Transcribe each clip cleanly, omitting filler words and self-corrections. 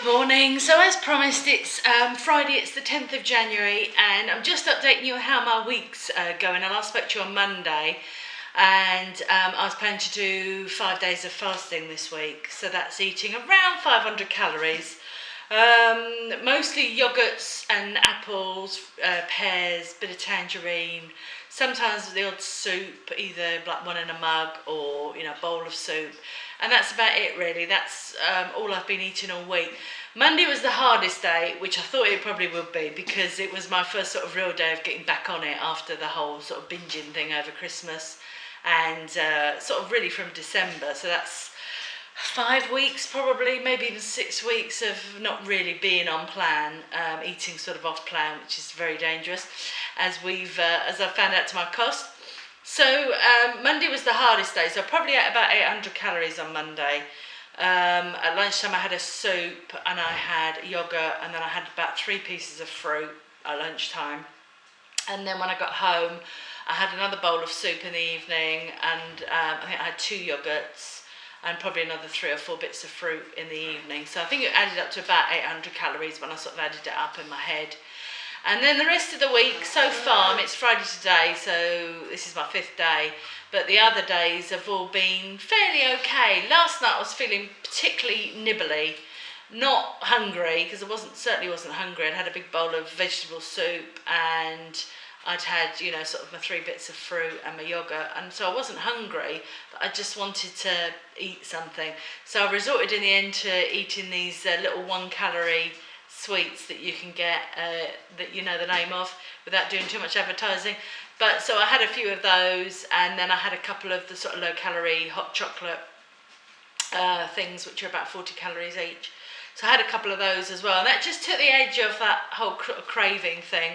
Good morning. So as promised, it's Friday, it's the 10th of January, and I'm just updating you on how my week's going. I last spoke to you on Monday, and I was planning to do 5 days of fasting this week. So that's eating around 500 calories, mostly yogurts and apples, pears, bit of tangerine, sometimes the odd soup, either like one in a mug or a bowl of soup. And that's about it really. That's all I've been eating all week. Monday was the hardest day, which I thought it probably would be, because it was my first sort of real day of getting back on it after the whole sort of binging thing over Christmas and sort of really from December. So that's 5 weeks probably, maybe even 6 weeks of not really being on plan, eating sort of off plan, which is very dangerous, as I've found out to my cost. So Monday was the hardest day, so I probably ate about 800 calories on Monday. At lunchtime I had a soup and I had yogurt, and then I had about 3 pieces of fruit at lunchtime. And then when I got home I had another bowl of soup in the evening, and I think I had 2 yogurts and probably another 3 or 4 bits of fruit in the evening. So I think it added up to about 800 calories when I sort of added it up in my head. And then the rest of the week so far, it's Friday today, so this is my 5th day, but the other days have all been fairly okay. Last night I was feeling particularly nibbly, not hungry, because I certainly wasn't hungry. I'd had a big bowl of vegetable soup, and I'd had, sort of my 3 bits of fruit and my yogurt, and so I wasn't hungry, but I just wanted to eat something. So I resorted in the end to eating these little 1-calorie sweets that you can get, that you know the name of, without doing too much advertising. But so I had a few of those, and then I had a couple of the sort of low-calorie hot chocolate things, which are about 40 calories each. So I had a couple of those as well, and that just took the edge of that whole craving thing.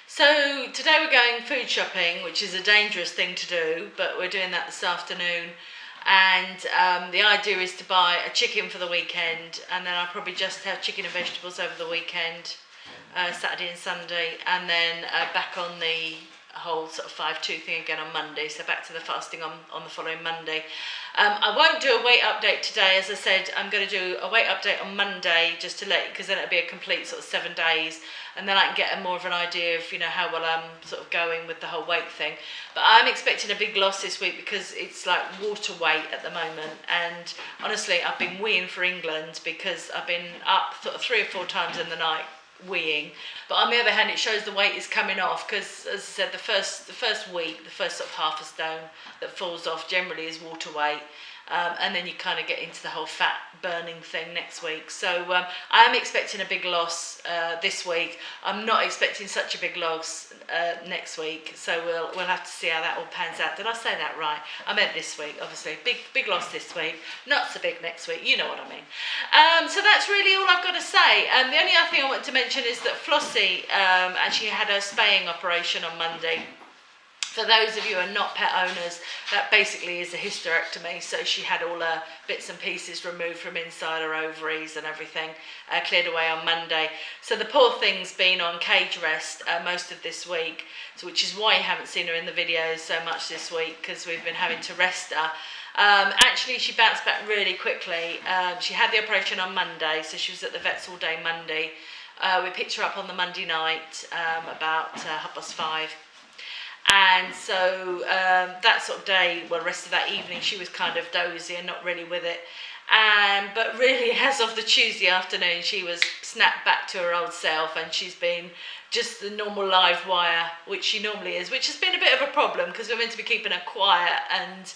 So today we're going food shopping, which is a dangerous thing to do, but we're doing that this afternoon. And the idea is to buy a chicken for the weekend, and then I'll probably just have chicken and vegetables over the weekend, Saturday and Sunday, and then back on the whole sort of 5-2 thing again on Monday, so back to the fasting on the following Monday. I won't do a weight update today. As I said, I'm going to do a weight update on Monday, just to because then it'll be a complete sort of 7 days, and then I can get more of an idea of how well I'm sort of going with the whole weight thing. But I'm expecting a big loss this week, because it's like water weight at the moment, and honestly I've been weeing for England, because I've been up sort of 3 or 4 times in the night weeing. But on the other hand, it shows the weight is coming off, because as I said, the first week, the first sort of half a stone that falls off generally is water weight, and then you kind of get into the whole fat burning thing next week. So I am expecting a big loss this week. I'm not expecting such a big loss next week, so we'll have to see how that all pans out. Did I say that right? I meant this week, obviously. Big loss this week, not so big next week, you know what I mean. So that's really all I've got to say. The only other thing I want to mention is that Flossie actually had her spaying operation on Monday. For those of you who are not pet owners, that basically is a hysterectomy. So she had all her bits and pieces removed from inside her ovaries and everything, cleared away on Monday. So the poor thing's been on cage rest most of this week, so which is why you haven't seen her in the videos so much this week, because we've been having to rest her. Actually, she bounced back really quickly. She had the operation on Monday, so she was at the vets all day Monday. We picked her up on the Monday night about 5:30. And so that sort of day, well, the rest of that evening, she was kind of dozy and not really with it. But really, as of the Tuesday afternoon, she was snapped back to her old self, and she's been just the normal live wire, which she normally is, which has been a bit of a problem, because we're meant to be keeping her quiet and,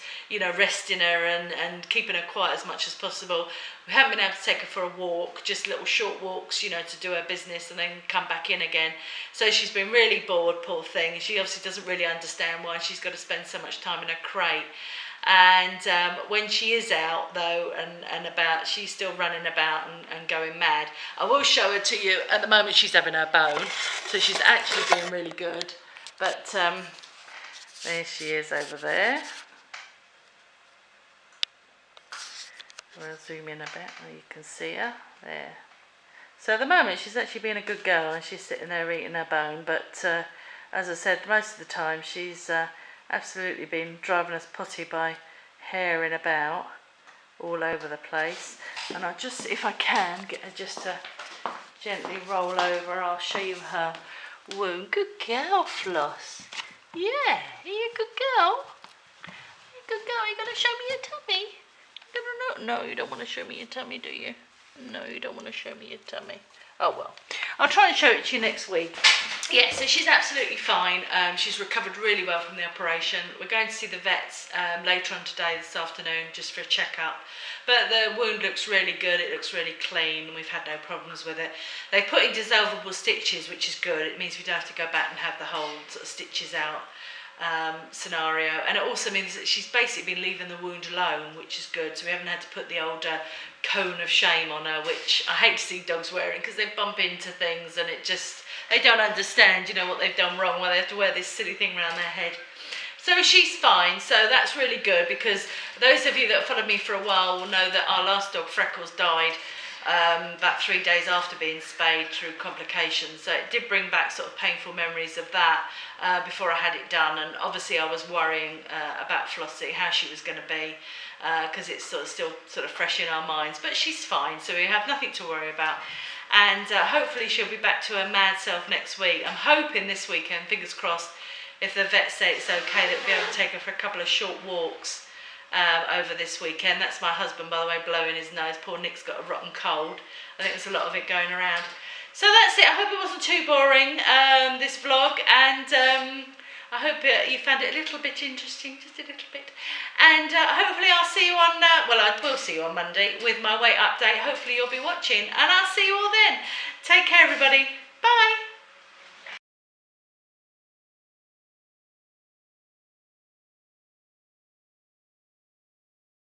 resting her and keeping her quiet as much as possible. We haven't been able to take her for a walk, just little short walks, to do her business and then come back in again. So she's been really bored, poor thing. She obviously doesn't really understand why she's got to spend so much time in her crate. And when she is out though and about, she's still running about and going mad. I will show her to you. At the moment she's having her bone, so she's actually being really good. But there she is over there. We'll zoom in a bit where you can see her there. So at the moment she's actually being a good girl, and she's sitting there eating her bone. But as I said, most of the time she's absolutely been driving us potty by herring about all over the place. And I'll just, if I can, get her just to gently roll over. I'll show you her wound. Good girl, Floss. Yeah, are you a good girl? Good girl, you gonna show me your tummy? No, you don't want to show me your tummy, do you? No, you don't want to show me your tummy. Oh well, I'll try and show it to you next week. Yeah, so she's absolutely fine. She's recovered really well from the operation. We're going to see the vets later on today, this afternoon, just for a checkup. But the wound looks really good. It looks really clean. We've had no problems with it. They put in dissolvable stitches, which is good. It means we don't have to go back and have the whole sort of stitches out scenario, and it also means that she's basically been leaving the wound alone, which is good. So we haven't had to put the old cone of shame on her, which I hate to see dogs wearing, because they bump into things and it just, they don't understand, you know, what they've done wrong, why they have to wear this silly thing around their head. So she's fine, so that's really good, because those of you that have followed me for a while will know that our last dog, Freckles, died about 3 days after being spayed through complications. So it did bring back sort of painful memories of that before I had it done. And obviously I was worrying about Flossie, how she was going to be, because it's still sort of fresh in our minds. But she's fine, so we have nothing to worry about. And hopefully she'll be back to her mad self next week. I'm hoping this weekend, fingers crossed, if the vets say it's okay, that we'll be able to take her for a couple of short walks over this weekend. That's my husband, by the way, blowing his nose. Poor Nick's got a rotten cold. I think there's a lot of it going around. So that's it. I hope it wasn't too boring, this vlog, and I hope you found it a little bit interesting, just a little bit. And hopefully I'll see you on, well, I will see you on Monday with my weight update. Hopefully you'll be watching, and I'll see you all then. Take care, everybody. Bye.